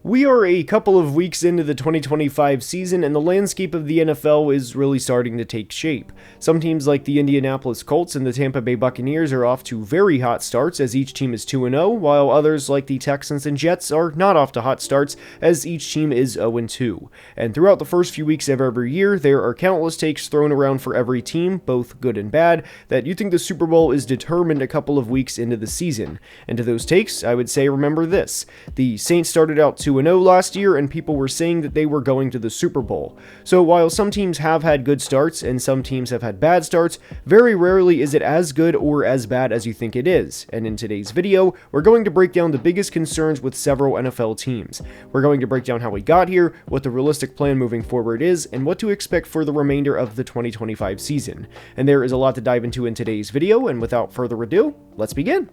We are a couple of weeks into the 2025 season, and the landscape of the NFL is really starting to take shape. Some teams like the Indianapolis Colts and the Tampa Bay Buccaneers are off to very hot starts as each team is 2-0, while others like the Texans and Jets are not off to hot starts as each team is 0-2. And throughout the first few weeks of every year, there are countless takes thrown around for every team, both good and bad, that you think the Super Bowl is determined a couple of weeks into the season. And to those takes, I would say remember this. The Saints started out 2-0 last year, and people were saying that they were going to the Super Bowl. So while some teams have had good starts and some teams have had bad starts, very rarely is it as good or as bad as you think it is. And in today's video, we're going to break down the biggest concerns with several NFL teams. We're going to break down how we got here, what the realistic plan moving forward is, and what to expect for the remainder of the 2025 season. And there is a lot to dive into in today's video, and without further ado, let's begin.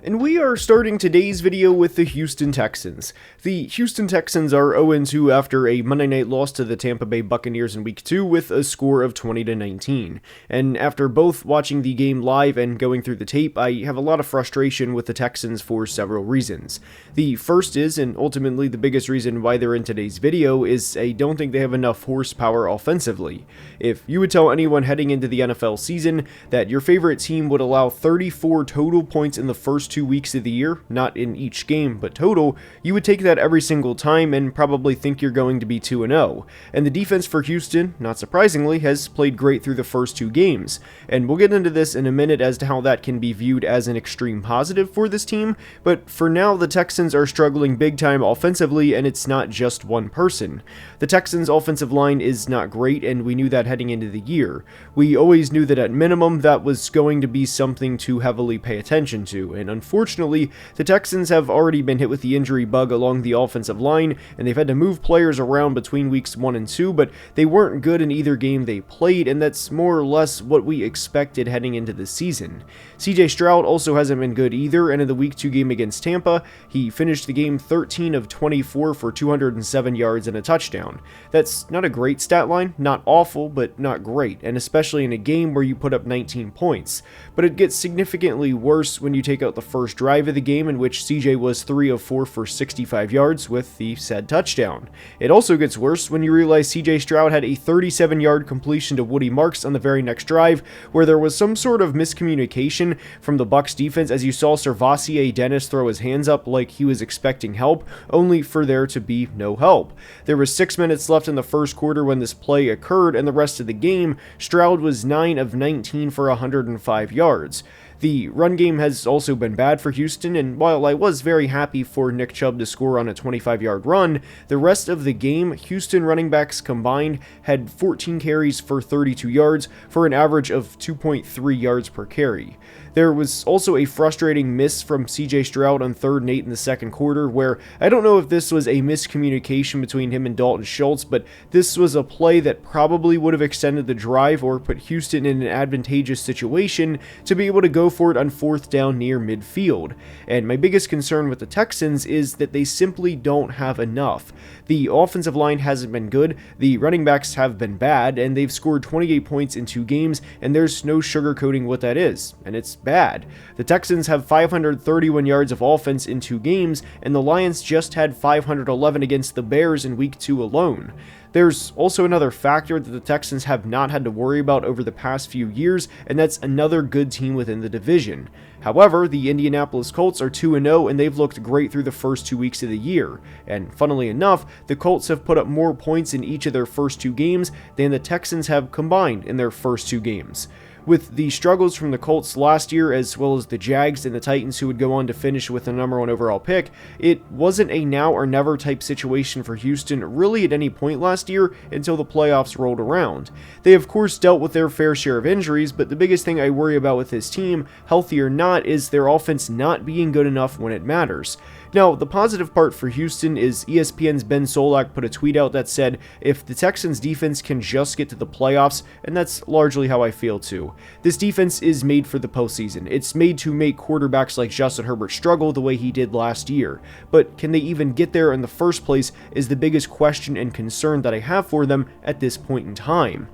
And we are starting today's video with the Houston Texans. The Houston Texans are 0-2 after a Monday night loss to the Tampa Bay Buccaneers in Week 2 with a score of 20-19. And after both watching the game live and going through the tape, I have a lot of frustration with the Texans for several reasons. The first is, and ultimately the biggest reason why they're in today's video, is I don't think they have enough horsepower offensively. If you would tell anyone heading into the NFL season that your favorite team would allow 34 total points in the first 2 weeks of the year, not in each game, but total, you would take that every single time and probably think you're going to be 2-0. And the defense for Houston, not surprisingly, has played great through the first 2 games. And we'll get into this in a minute as to how that can be viewed as an extreme positive for this team, but for now the Texans are struggling big time offensively, and it's not just one person. The Texans' offensive line is not great, and we knew that heading into the year. We always knew that at minimum that was going to be something to heavily pay attention to, and unfortunately, the Texans have already been hit with the injury bug along the offensive line, and they've had to move players around between weeks 1 and 2, but they weren't good in either game they played, and that's more or less what we expected heading into the season. CJ Stroud also hasn't been good either, and in the Week 2 game against Tampa, he finished the game 13 of 24 for 207 yards and a touchdown. That's not a great stat line, not awful, but not great, and especially in a game where you put up 19 points. But it gets significantly worse when you take out the first drive of the game, in which CJ was 3 of 4 for 65 yards with the said touchdown. It also gets worse when you realize CJ Stroud had a 37-yard completion to Woody Marks on the very next drive, where there was some sort of miscommunication from the Bucs defense as you saw Servassier Dennis throw his hands up like he was expecting help, only for there to be no help. There was 6 minutes left in the first quarter when this play occurred, and the rest of the game, Stroud was 9 of 19 for 105 yards. The run game has also been bad for Houston, and while I was very happy for Nick Chubb to score on a 25-yard run, the rest of the game, Houston running backs combined had 14 carries for 32 yards for an average of 2.3 yards per carry. There was also a frustrating miss from CJ Stroud on 3rd and 8 in the second quarter, where I don't know if this was a miscommunication between him and Dalton Schultz, but this was a play that probably would have extended the drive or put Houston in an advantageous situation to be able to go for it on 4th down near midfield. And my biggest concern with the Texans is that they simply don't have enough. The offensive line hasn't been good, the running backs have been bad, and they've scored 28 points in 2 games, and there's no sugarcoating what that is, and it's bad. The Texans have 531 yards of offense in 2 games, and the Lions just had 511 against the Bears in Week 2 alone. There's also another factor that the Texans have not had to worry about over the past few years, and that's another good team within the division. However, the Indianapolis Colts are 2-0, and they've looked great through the first 2 weeks of the year. And funnily enough, the Colts have put up more points in each of their first 2 games than the Texans have combined in their first 2 games. With the struggles from the Colts last year, as well as the Jags and the Titans who would go on to finish with the #1 overall pick, it wasn't a now or never type situation for Houston really at any point last year until the playoffs rolled around. They of course dealt with their fair share of injuries, but the biggest thing I worry about with this team, healthy or not, is their offense not being good enough when it matters. Now, the positive part for Houston is ESPN's Ben Solak put a tweet out that said, if the Texans defense can just get to the playoffs, and that's largely how I feel too. This defense is made for the postseason. It's made to make quarterbacks like Justin Herbert struggle the way he did last year. But can they even get there in the first place is the biggest question and concern that I have for them at this point in time.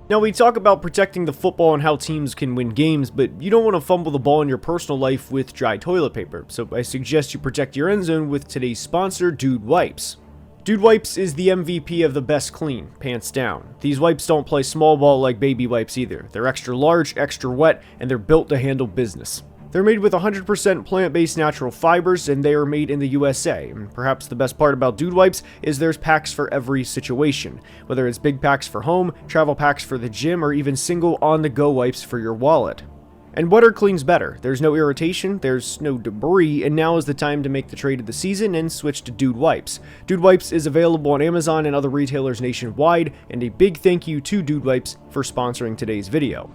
Now, we talk about protecting the football and how teams can win games, but you don't want to fumble the ball in your personal life with dry toilet paper, so I suggest you protect your end zone with today's sponsor, Dude Wipes. Dude Wipes is the MVP of the best clean, pants down. These wipes don't play small ball like baby wipes either. They're extra large, extra wet, and they're built to handle business. They're made with 100% plant-based natural fibers, and they are made in the USA. And perhaps the best part about Dude Wipes is there's packs for every situation. Whether it's big packs for home, travel packs for the gym, or even single on-the-go wipes for your wallet. And wetter cleans better. There's no irritation, there's no debris, and now is the time to make the trade of the season and switch to Dude Wipes. Dude Wipes is available on Amazon and other retailers nationwide, and a big thank you to Dude Wipes for sponsoring today's video.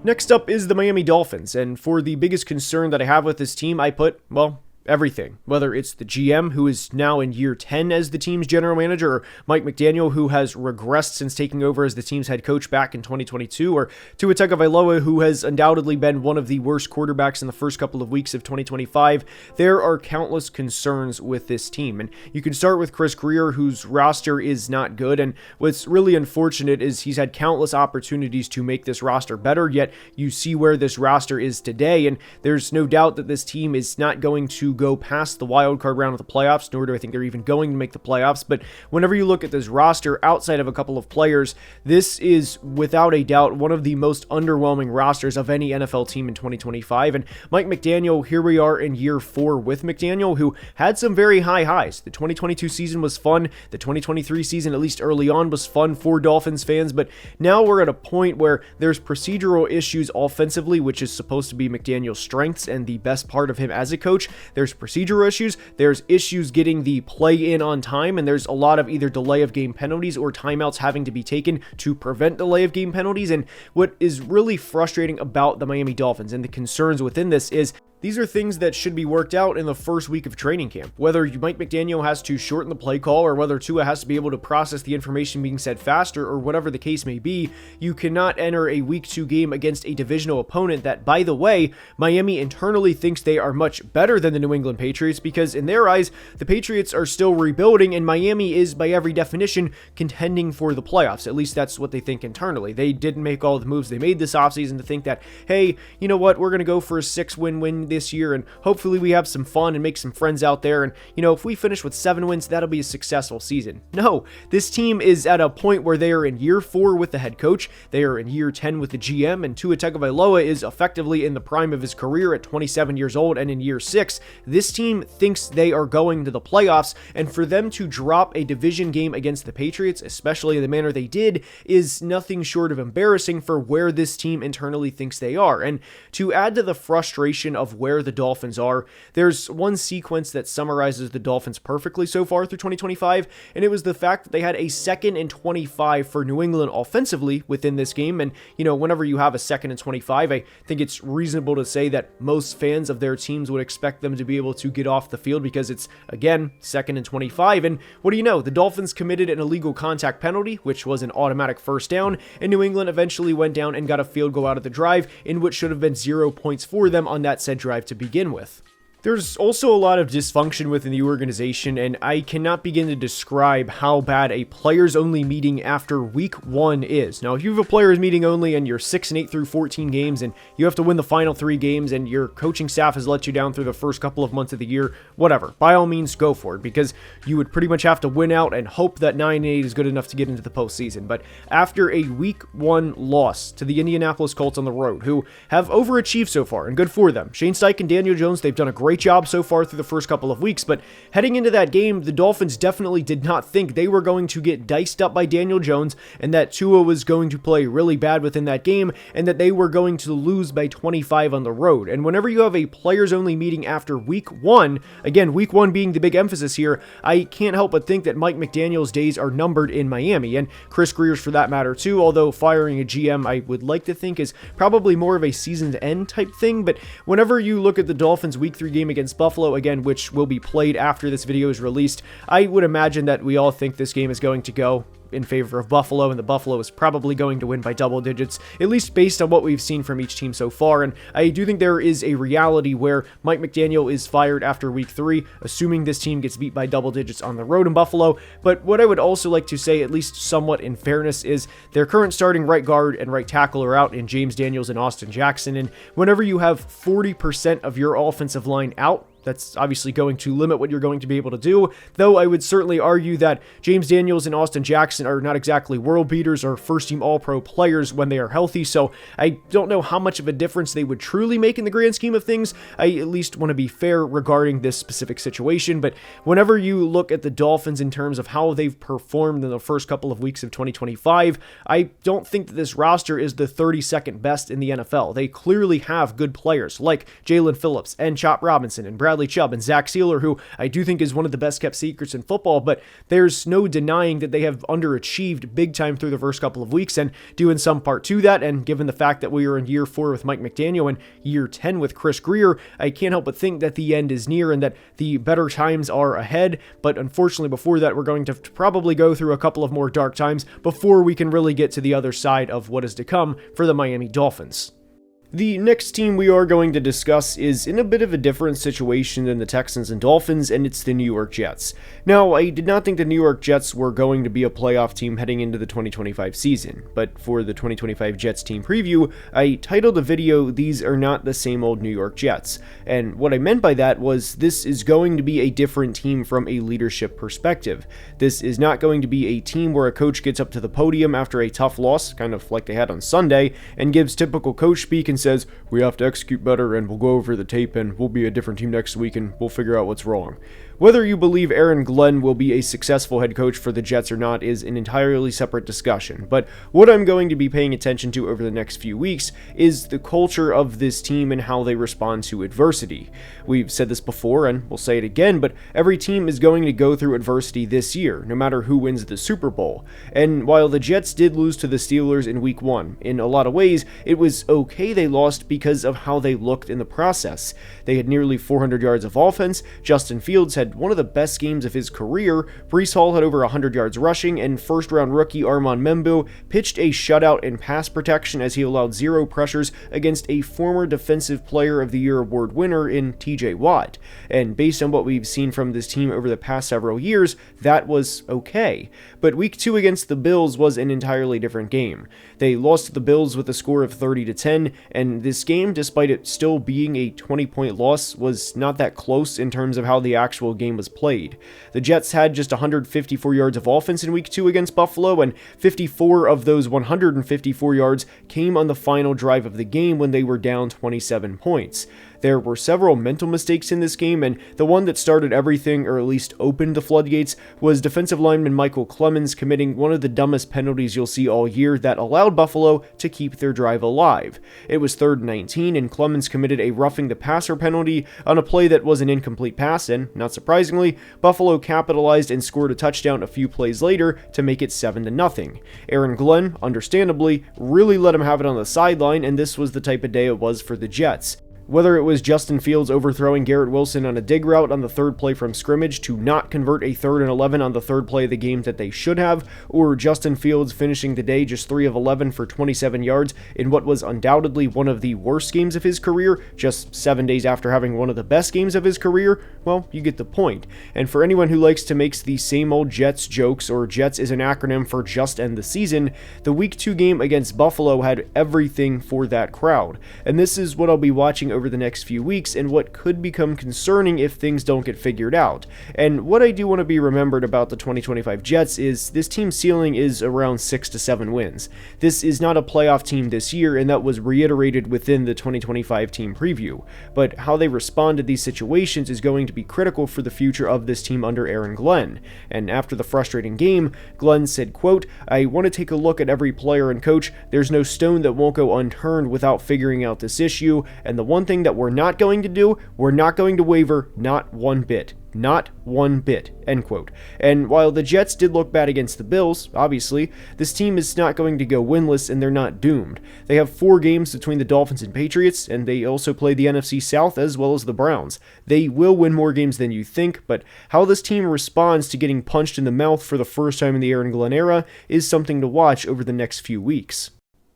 Next up is the Miami Dolphins, and for the biggest concern that I have with this team, I put, well, everything. Whether it's the GM, who is now in year 10 as the team's general manager, or Mike McDaniel, who has regressed since taking over as the team's head coach back in 2022, or Tua Tagovailoa, who has undoubtedly been one of the worst quarterbacks in the first couple of weeks of 2025, there are countless concerns with this team. And you can start with Chris Grier, whose roster is not good, and what's really unfortunate is he's had countless opportunities to make this roster better, yet you see where this roster is today, and there's no doubt that this team is not going to go past the wild card round of the playoffs, nor do I think they're even going to make the playoffs. But whenever you look at this roster outside of a couple of players, this is without a doubt one of the most underwhelming rosters of any NFL team in 2025. And Mike McDaniel, here we are in year 4 with McDaniel, who had some very high highs. The 2022 season was fun. The 2023 season, at least early on, was fun for Dolphins fans. But now we're at a point where there's procedural issues offensively, which is supposed to be McDaniel's strengths and the best part of him as a coach. There's procedural issues, there's issues getting the play in on time, and there's a lot of either delay of game penalties or timeouts having to be taken to prevent delay of game penalties. And what is really frustrating about the Miami Dolphins and the concerns within this is these are things that should be worked out in the first week of training camp. Whether Mike McDaniel has to shorten the play call or whether Tua has to be able to process the information being said faster or whatever the case may be, you cannot enter a week 2 game against a divisional opponent that, by the way, Miami internally thinks they are much better than the New England Patriots, because in their eyes, the Patriots are still rebuilding and Miami is, by every definition, contending for the playoffs. At least that's what they think internally. They didn't make all the moves they made this offseason to think that, hey, you know what, we're going to go for a 6-win win this year, and hopefully we have some fun and make some friends out there, and if we finish with 7 wins, that'll be a successful season. No, this team is at a point where they are in year 4 with the head coach, they are in year 10 with the GM, and Tua Tagovailoa is effectively in the prime of his career at 27 years old, and in year 6, this team thinks they are going to the playoffs, and for them to drop a division game against the Patriots, especially in the manner they did, is nothing short of embarrassing for where this team internally thinks they are. And to add to the frustration of where the Dolphins are, there's one sequence that summarizes the Dolphins perfectly so far through 2025, and it was the fact that they had a 2nd and 25 for New England offensively within this game. And whenever you have a 2nd and 25, I think it's reasonable to say that most fans of their teams would expect them to be able to get off the field because it's, again, 2nd and 25. And what do you know? The Dolphins committed an illegal contact penalty, which was an automatic first down, and New England eventually went down and got a field goal out of the drive in which should have been 0 points for them on that said drive to begin with. There's also a lot of dysfunction within the organization, and I cannot begin to describe how bad a players-only meeting after week 1 is. Now, if you have a players meeting only and you're 6-8 through 14 games and you have to win the final 3 games and your coaching staff has let you down through the first couple of months of the year, whatever, by all means go for it, because you would pretty much have to win out and hope that 9-8 is good enough to get into the postseason. But after a week 1 loss to the Indianapolis Colts on the road, who have overachieved so far, and good for them. Shane Steichen and Daniel Jones, they've done a great job so far through the first couple of weeks, but heading into that game, the Dolphins definitely did not think they were going to get diced up by Daniel Jones and that Tua was going to play really bad within that game and that they were going to lose by 25 on the road. And whenever you have a players-only meeting after week 1, again, week 1 being the big emphasis here, I can't help but think that Mike McDaniel's days are numbered in Miami, and Chris Grier's for that matter too, although firing a GM I would like to think is probably more of a season's end type thing. But whenever you look at the Dolphins week 3 game against Buffalo, again, which will be played after this video is released, I would imagine that we all think this game is going to go in favor of Buffalo, and the Buffalo is probably going to win by double digits, at least based on what we've seen from each team so far. And I do think there is a reality where Mike McDaniel is fired after week 3, assuming this team gets beat by double digits on the road in Buffalo. But what I would also like to say, at least somewhat in fairness, is their current starting right guard and right tackle are out in James Daniels and Austin Jackson. And whenever you have 40% of your offensive line out, that's obviously going to limit what you're going to be able to do, though I would certainly argue that James Daniels and Austin Jackson are not exactly world beaters or first-team All-Pro players when they are healthy, so I don't know how much of a difference they would truly make in the grand scheme of things. I at least want to be fair regarding this specific situation, but whenever you look at the Dolphins in terms of how they've performed in the first couple of weeks of 2025, I don't think that this roster is the 32nd best in the NFL. They clearly have good players like Jalen Phillips and Chop Robinson and Bradley Chubb and Zach Sealer, who I do think is one of the best kept secrets in football, but there's no denying that they have underachieved big time through the first couple of weeks, and due in some part to that, and given the fact that we are in year 4 with Mike McDaniel and year 10 with Chris Grier, I can't help but think that the end is near and that the better times are ahead. But unfortunately, before that, we're going to probably go through a couple of more dark times before we can really get to the other side of what is to come for the Miami Dolphins. The next team we are going to discuss is in a bit of a different situation than the Texans and Dolphins, and it's the New York Jets. Now, I did not think the New York Jets were going to be a playoff team heading into the 2025 season, but for the 2025 Jets team preview, I titled the video, "These are not the same old New York Jets." And what I meant by that was this is going to be a different team from a leadership perspective. This is not going to be a team where a coach gets up to the podium after a tough loss, kind of like they had on Sunday, and gives typical coach speak and says, "We have to execute better and we'll go over the tape and we'll be a different team next week and we'll figure out what's wrong." Whether you believe Aaron Glenn will be a successful head coach for the Jets or not is an entirely separate discussion, but what I'm going to be paying attention to over the next few weeks is the culture of this team and how they respond to adversity. We've said this before and we'll say it again, but every team is going to go through adversity this year, no matter who wins the Super Bowl. And while the Jets did lose to the Steelers in week 1, in a lot of ways, it was okay they lost because of how they looked in the process. They had nearly 400 yards of offense, Justin Fields had one of the best games of his career, Breece Hall had over 100 yards rushing, and first-round rookie Armand Membu pitched a shutout in pass protection as he allowed 0 pressures against a former Defensive Player of the Year award winner in TJ Watt. And based on what we've seen from this team over the past several years, that was okay. But week 2 against the Bills was an entirely different game. They lost to the Bills with a score of 30-10, and this game, despite it still being a 20-point loss, was not that close in terms of how the actual game was played. The Jets had just 154 yards of offense in week 2 against Buffalo, and 54 of those 154 yards came on the final drive of the game when they were down 27 points. There were several mental mistakes in this game, and the one that started everything, or at least opened the floodgates, was defensive lineman Michael Clemens committing one of the dumbest penalties you'll see all year that allowed Buffalo to keep their drive alive. It was 3rd and 19, and Clemens committed a roughing the passer penalty on a play that was an incomplete pass, and, not surprisingly, Buffalo capitalized and scored a touchdown a few plays later to make it 7-0. Aaron Glenn, understandably, really let him have it on the sideline, and this was the type of day it was for the Jets. Whether it was Justin Fields overthrowing Garrett Wilson on a dig route on the 3rd play from scrimmage to not convert a 3rd and 11 on the 3rd play of the game that they should have, or Justin Fields finishing the day just 3 of 11 for 27 yards in what was undoubtedly one of the worst games of his career, just 7 days after having one of the best games of his career, well, you get the point. And for anyone who likes to make the same old Jets jokes, or Jets is an acronym for just end the season, the week 2 game against Buffalo had everything for that crowd. And this is what I'll be watching over the next few weeks and what could become concerning if things don't get figured out. And what I do want to be remembered about the 2025 Jets is this team's ceiling is around 6 to 7 wins. This is not a playoff team this year, and that was reiterated within the 2025 team preview. But how they respond to these situations is going to be critical for the future of this team under Aaron Glenn. And after the frustrating game, Glenn said, quote, "I want to take a look at every player and coach. There's no stone that won't go unturned without figuring out this issue, and the one thing that we're not going to do. We're not going to waver, not one bit. Not one bit, end quote. And while the Jets did look bad against the Bills, obviously, this team is not going to go winless and they're not doomed. They have 4 games between the Dolphins and Patriots, and they also play the NFC South as well as the Browns. They will win more games than you think, but how this team responds to getting punched in the mouth for the first time in the Aaron Glenn era is something to watch over the next few weeks.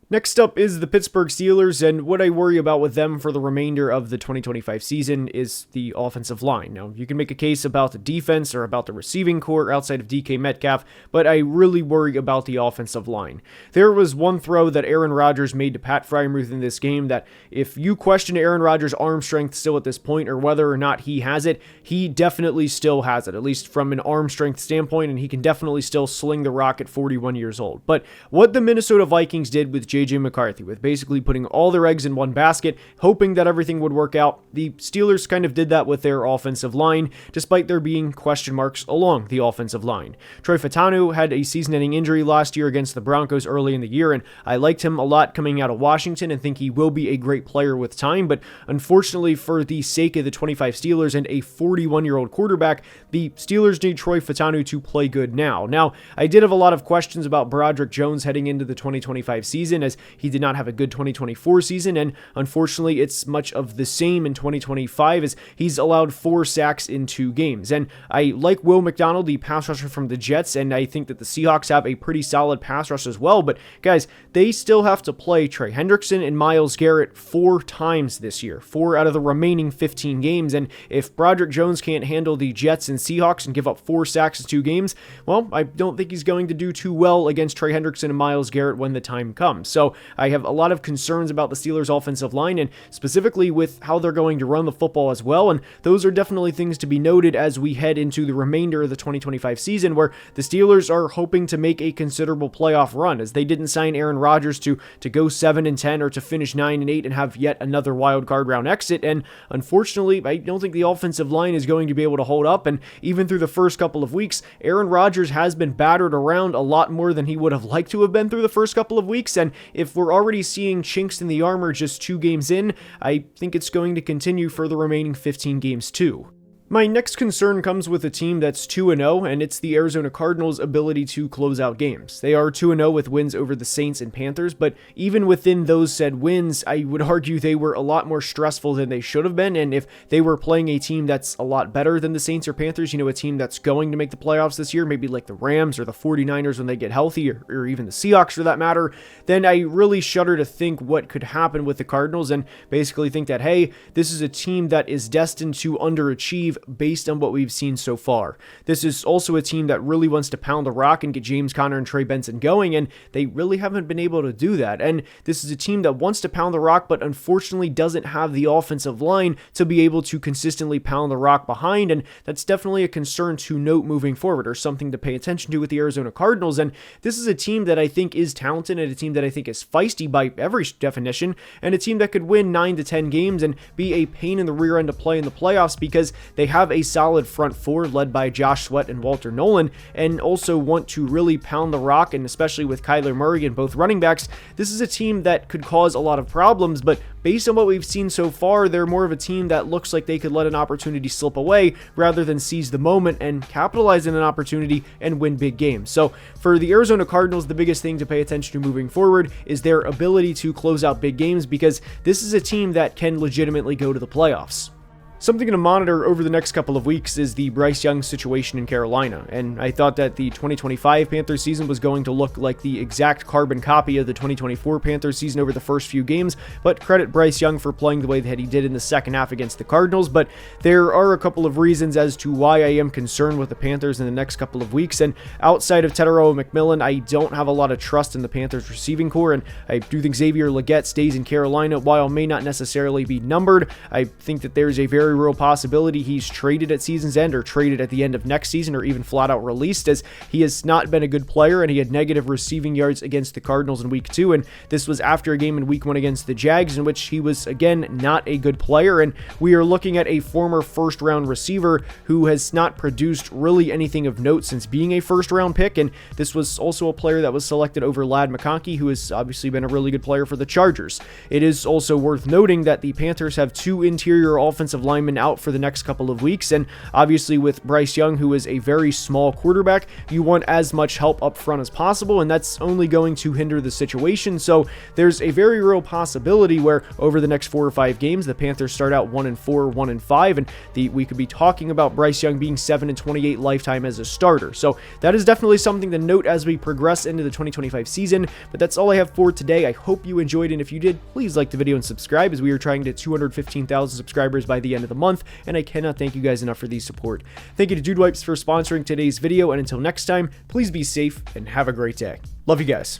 Next up is the Pittsburgh Steelers, and what I worry about with them for the remainder of the 2025 season is the offensive line. Now, you can make a case about the defense or about the receiving core outside of DK Metcalf, but I really worry about the offensive line. There was one throw that Aaron Rodgers made to Pat Freiermuth in this game that if you question Aaron Rodgers' arm strength still at this point or whether or not he has it, he definitely still has it, at least from an arm strength standpoint, and he can definitely still sling the rock at 41 years old. But what the Minnesota Vikings did with JJ McCarthy, with basically putting all their eggs in one basket, hoping that everything would work out, the Steelers kind of did that with their offensive line, despite there being question marks along the offensive line. Troy Fautanu had a season-ending injury last year against the Broncos early in the year, and I liked him a lot coming out of Washington and think he will be a great player with time, but unfortunately for the sake of the 25 Steelers and a 41-year-old quarterback, the Steelers need Troy Fautanu to play good now. Now, I did have a lot of questions about Broderick Jones heading into the 2025 season, as he did not have a good 2024 season, and unfortunately it's much of the same in 2025 as he's allowed 4 sacks in 2 games. And I like Will McDonald, the pass rusher from the Jets, and I think that the Seahawks have a pretty solid pass rush as well, but guys, they still have to play Trey Hendrickson and Myles Garrett 4 times this year, 4 out of the remaining 15 games, and if Broderick Jones can't handle the Jets and Seahawks and give up 4 sacks in 2 games, well, I don't think he's going to do too well against Trey Hendrickson and Myles Garrett when the time comes. So I have a lot of concerns about the Steelers' offensive line, and specifically with how they're going to run the football as well, and those are definitely things to be noted as we head into the remainder of the 2025 season, where the Steelers are hoping to make a considerable playoff run, as they didn't sign Aaron Rodgers to go 7-10 or to finish 9-8 and have yet another wild card round exit, and unfortunately, I don't think the offensive line is going to be able to hold up, and even through the first couple of weeks, Aaron Rodgers has been battered around a lot more than he would have liked to have been through the first couple of weeks, and if we're already seeing chinks in the armor just 2 games in, I think it's going to continue for the remaining 15 games too. My next concern comes with a team that's 2-0, and it's the Arizona Cardinals' ability to close out games. They are 2-0 with wins over the Saints and Panthers, but even within those said wins, I would argue they were a lot more stressful than they should have been, and if they were playing a team that's a lot better than the Saints or Panthers, a team that's going to make the playoffs this year, maybe like the Rams or the 49ers when they get healthy, or even the Seahawks for that matter, then I really shudder to think what could happen with the Cardinals, and basically think that, hey, this is a team that is destined to underachieve based on what we've seen so far. This is also a team that really wants to pound the rock and get James Conner and Trey Benson going, and they really haven't been able to do that. And this is a team that wants to pound the rock, but unfortunately doesn't have the offensive line to be able to consistently pound the rock behind, and that's definitely a concern to note moving forward, or something to pay attention to with the Arizona Cardinals. And this is a team that I think is talented, and a team that I think is feisty by every definition, and a team that could win 9 to 10 games and be a pain in the rear end to play in the playoffs, because they have a solid front 4 led by Josh Sweat and Walter Nolan, and also want to really pound the rock, and especially with Kyler Murray and both running backs, this is a team that could cause a lot of problems, but based on what we've seen so far, they're more of a team that looks like they could let an opportunity slip away rather than seize the moment and capitalize on an opportunity and win big games. So for the Arizona Cardinals, the biggest thing to pay attention to moving forward is their ability to close out big games, because this is a team that can legitimately go to the playoffs. Something to monitor over the next couple of weeks is the Bryce Young situation in Carolina, and I thought that the 2025 Panthers season was going to look like the exact carbon copy of the 2024 Panthers season over the first few games, but credit Bryce Young for playing the way that he did in the second half against the Cardinals. But there are a couple of reasons as to why I am concerned with the Panthers in the next couple of weeks, and outside of Tetero McMillan, I don't have a lot of trust in the Panthers receiving core, and I do think Xavier Legette stays in Carolina. While may not necessarily be numbered, I think that there's a very very real possibility he's traded at season's end or traded at the end of next season or even flat out released, as he has not been a good player and he had negative receiving yards against the Cardinals in week 2, and this was after a game in week 1 against the Jags in which he was again not a good player. And we are looking at a former first round receiver who has not produced really anything of note since being a first round pick, and this was also a player that was selected over Ladd McConkey, who has obviously been a really good player for the Chargers. It is also worth noting that the Panthers have 2 interior offensive linemen out for the next couple of weeks, and obviously with Bryce Young, who is a very small quarterback, you want as much help up front as possible, and that's only going to hinder the situation. So there's a very real possibility where over the next 4 or 5 games, the Panthers start out 1-4, 1-5, and we could be talking about Bryce Young being 7-28 lifetime as a starter. So that is definitely something to note as we progress into the 2025 season. But that's all I have for today. I hope you enjoyed, and if you did, please like the video and subscribe, as we are trying to hit 215,000 subscribers by the end of the month, and I cannot thank you guys enough for the support. Thank you to Dude Wipes for sponsoring today's video, and until next time, please be safe and have a great day. Love you guys.